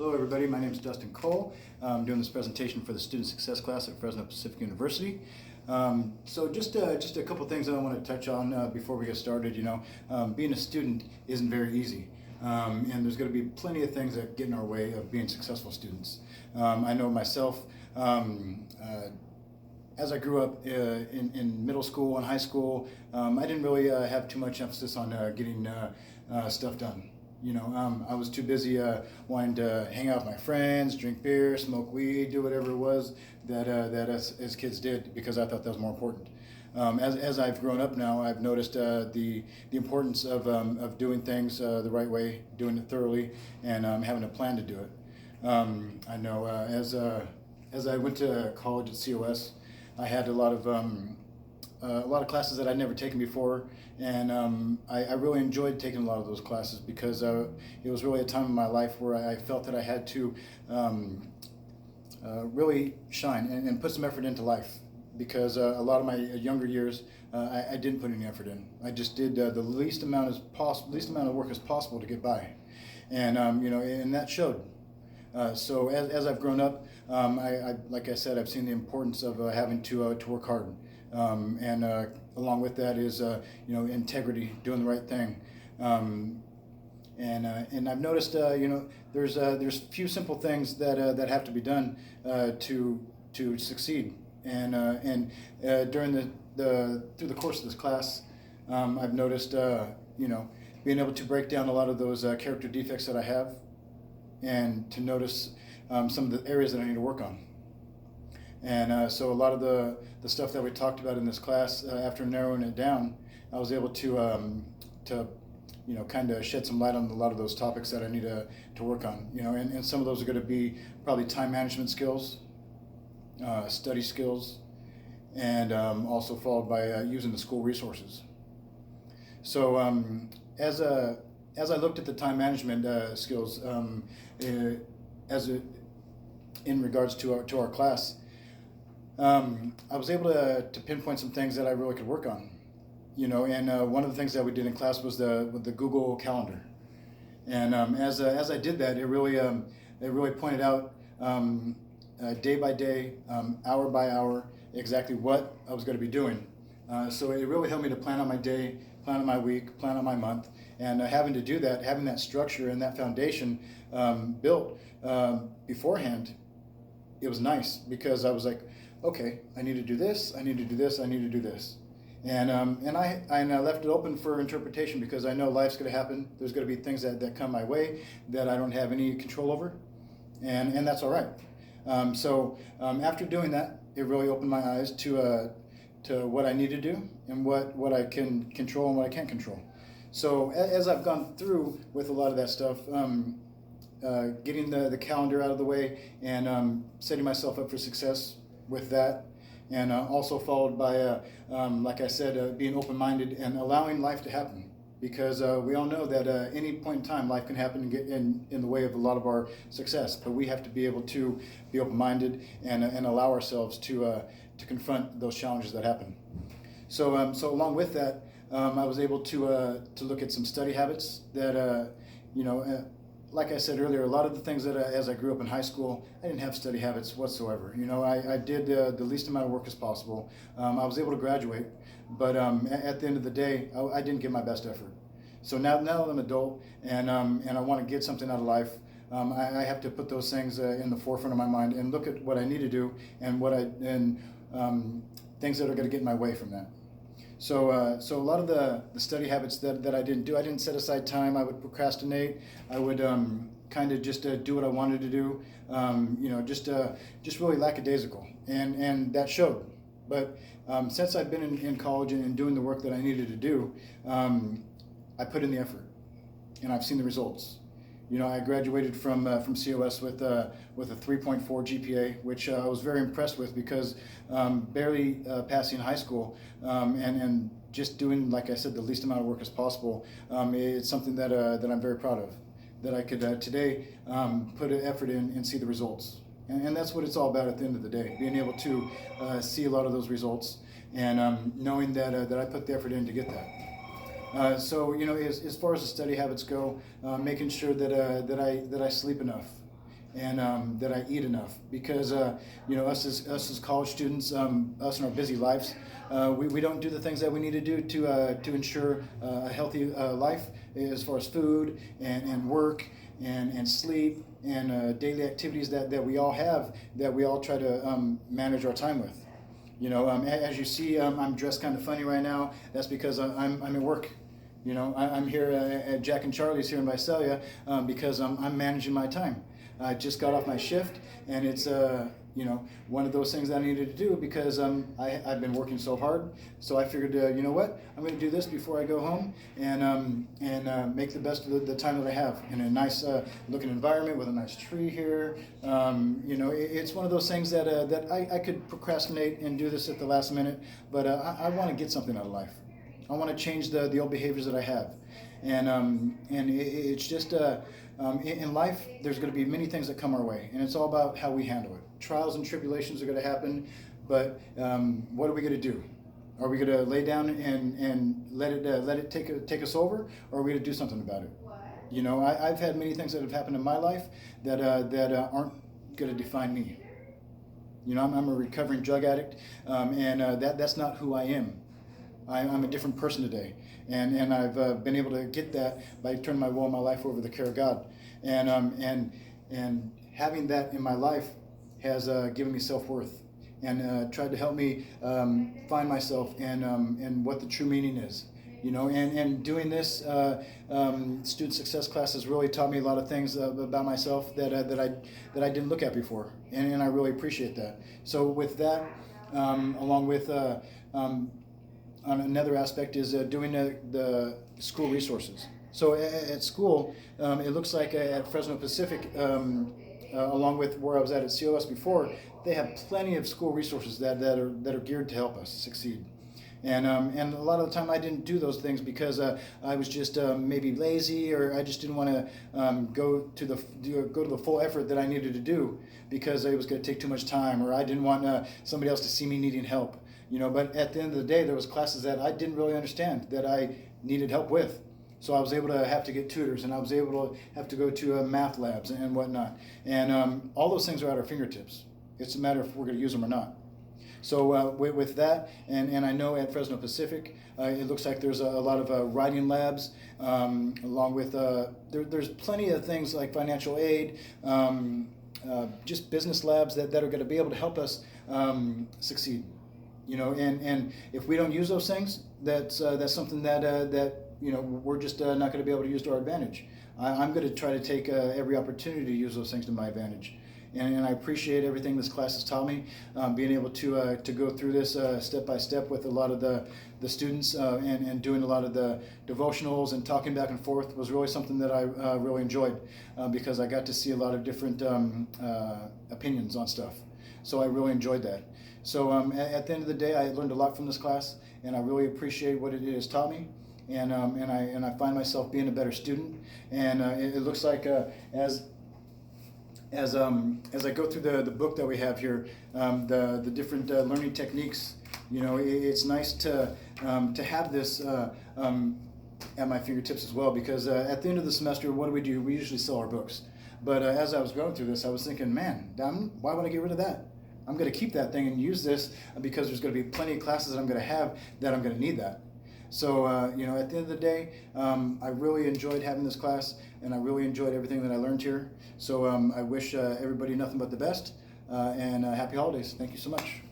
Hello everybody, my name is Dustin Cole. I'm doing this presentation for the Student Success class at Fresno Pacific University. So just a couple things that I want to touch on before we get started. Being a student isn't very easy. And there's going to be plenty of things that get in our way of being successful students. I know myself, as I grew up in middle school and high school, I didn't really have too much emphasis on getting stuff done. I was too busy wanting to hang out with my friends, drink beer, smoke weed, do whatever it was that as kids did, because I thought that was more important. As I've grown up now, I've noticed the importance of doing things the right way, doing it thoroughly, and having a plan to do it. I know as I went to college at COS, I had a lot of classes that I'd never taken before, and I really enjoyed taking a lot of those classes because it was really a time in my life where I felt that I had to really shine and put some effort into life, because a lot of my younger years I didn't put any effort in. I just did the least amount of work as possible to get by, and and that showed. So as I've grown up, like I said, I've seen the importance of having to work hard. And along with that is integrity, doing the right thing, and I've noticed there's few simple things that have to be done to succeed, and during through the course of this class, I've noticed being able to break down a lot of those character defects that I have, and to notice some of the areas that I need to work on. And so a lot of the stuff that we talked about in this class, after narrowing it down, I was able to kind of shed some light on a lot of those topics that I need to work on. And some of those are going to be probably time management skills, study skills, and also followed by using the school resources. So as I looked at the time management skills in regards to our class, I was able to pinpoint some things that I really could work on, and one of the things that we did in class was the Google Calendar, and as I did that, it really pointed out day by day, hour by hour, exactly what I was going to be doing. So it really helped me to plan out my day, plan out my week, plan out my month, and having to do that, having that structure and that foundation built beforehand, it was nice, because I was like, okay, I need to do this, I need to do this, I need to do this. And I left it open for interpretation, because I know life's going to happen. There's going to be things that come my way that I don't have any control over, and that's all right. So after doing that, it really opened my eyes to what I need to do, and what I can control and what I can't control. So as I've gone through with a lot of that stuff, getting the calendar out of the way, and setting myself up for success with that, and also followed by, like I said, being open-minded and allowing life to happen, because we all know that any point in time life can happen and get in the way of a lot of our success, but we have to be able to be open-minded and allow ourselves to confront those challenges that happen. So along with that, I was able to look at some study habits that like I said earlier, a lot of the things that as I grew up in high school, I didn't have study habits whatsoever. I did the least amount of work as possible. I was able to graduate, but at the end of the day, I didn't give my best effort. So now that I'm an adult, and I want to get something out of life, I have to put those things in the forefront of my mind and look at what I need to do, and things that are going to get in my way from that. So a lot of the study habits that I didn't do, I didn't set aside time. I would procrastinate. I would kind of just do what I wanted to do, just really lackadaisical, and that showed. But since I've been in college and doing the work that I needed to do, I put in the effort, and I've seen the results. I graduated from COS with a 3.4 GPA, which I was very impressed with, because barely passing high school and just doing, like I said, the least amount of work as possible, it's something that I'm very proud of, that I could today put an effort in and see the results. And that's what it's all about at the end of the day, being able to see a lot of those results, and knowing that I put the effort in to get that. So as far as the study habits go, making sure that I sleep enough, and that I eat enough, because us as college students, us in our busy lives, we don't do the things that we need to do to ensure a healthy life, as far as food and work and sleep and daily activities that we all have, that we all try to manage our time with. As you see, I'm dressed kind of funny right now. That's because I'm at work. I'm here at Jack and Charlie's here in Visalia, because I'm managing my time. I just got off my shift, and it's one of those things that I needed to do, because I've been working so hard. So I figured, you know what, I'm going to do this before I go home, and make the best of the time that I have in a nice looking environment with a nice tree here. It's one of those things that I could procrastinate and do this at the last minute, but I want to get something out of life. I want to change the old behaviors that I have, and it's just in life there's going to be many things that come our way, and it's all about how we handle it. Trials and tribulations are going to happen, but what are we going to do? Are we going to lay down and let it take us over, or are we going to do something about it? I've had many things that have happened in my life that aren't going to define me. I'm a recovering drug addict, and that's not who I am. I'm a different person today, and I've been able to get that by turning my will and my life over to the care of God, and having that in my life has given me self-worth, and tried to help me find myself and what the true meaning is. And doing this student success class has really taught me a lot of things about myself that I didn't look at before, and I really appreciate that. So with that, along with on another aspect is doing the school resources. So at school, it looks like at Fresno Pacific, along with where I was at COS before, they have plenty of school resources that are geared to help us succeed. And a lot of the time I didn't do those things because I was just maybe lazy, or I just didn't want to go to the full effort that I needed to do, because it was going to take too much time, or I didn't want somebody else to see me needing help. But at the end of the day, there was classes that I didn't really understand that I needed help with. So I was able to have to get tutors, and I was able to have to go to math labs and whatnot. And all those things are at our fingertips. It's a matter if we're going to use them or not. So with that, and I know at Fresno Pacific, it looks like there's a lot of writing labs, along with, there's plenty of things like financial aid, just business labs that are going to be able to help us succeed. And if we don't use those things, that's something that we're just not going to be able to use to our advantage. I'm going to try to take every opportunity to use those things to my advantage. And I appreciate everything this class has taught me, being able to go through this step by step with a lot of the students, and doing a lot of the devotionals and talking back and forth was really something that I really enjoyed, because I got to see a lot of different opinions on stuff. So I really enjoyed that. So at the end of the day, I learned a lot from this class, and I really appreciate what it has taught me. And I find myself being a better student. And it looks like as I go through the book that we have here, the different learning techniques, it's nice to have this at my fingertips as well, because at the end of the semester, what do? We usually sell our books. But as I was going through this, I was thinking, man, why would I get rid of that? I'm going to keep that thing and use this, because there's going to be plenty of classes that I'm going to have that I'm going to need that. So, at the end of the day, I really enjoyed having this class, and I really enjoyed everything that I learned here. So I wish everybody nothing but the best, and happy holidays. Thank you so much.